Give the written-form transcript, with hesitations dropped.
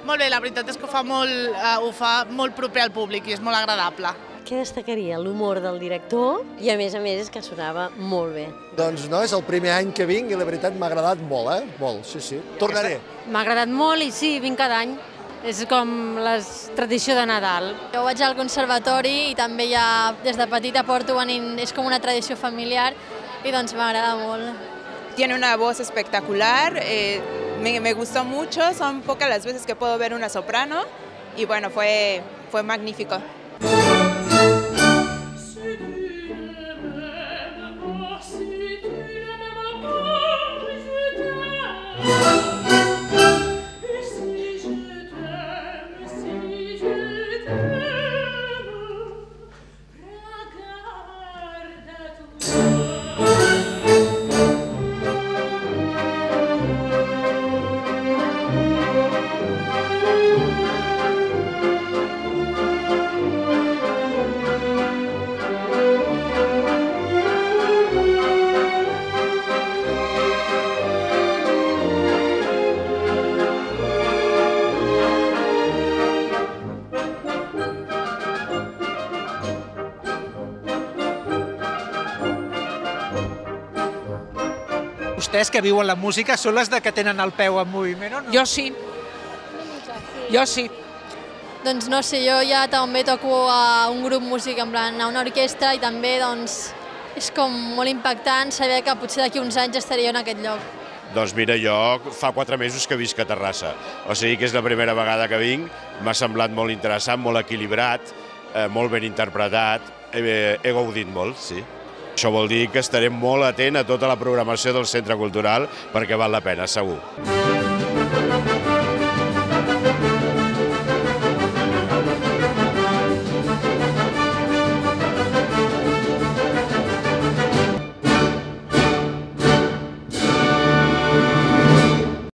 Molt bé, la veritat és que ho fa molt proper al públic i és molt agradable. Què destacaria? L'humor del director i a més és que sonava molt bé. Doncs no, és el primer any que vinc i la veritat m'ha agradat molt, Molt, sí. Tornaré. M'ha agradat molt i sí, vinc cada any. És com la tradició de Nadal. Jo vaig al conservatori i també ja des de petita porto venint, és com una tradició familiar i doncs m'agrada molt. Tiene una voz espectacular, me gustó mucho, son pocas las veces que puedo ver una soprano y bueno, fue magnífico. Vostès que viuen la música són les que tenen el peu en moviment o no? Jo sí. Doncs no sé, jo ja també toco a un grup músic, en plan a una orquestra i també doncs és com molt impactant saber que potser d'aquí uns anys estaria en aquest lloc. Doncs mira, jo fa 4 mesos que visc a Terrassa, o sigui que és la primera vegada que vinc, m'ha semblat molt interessant, molt equilibrat, molt ben interpretat, he gaudit molt, sí. Això vol dir que estarem molt atent a tota la programació del Centre Cultural perquè val la pena, segur.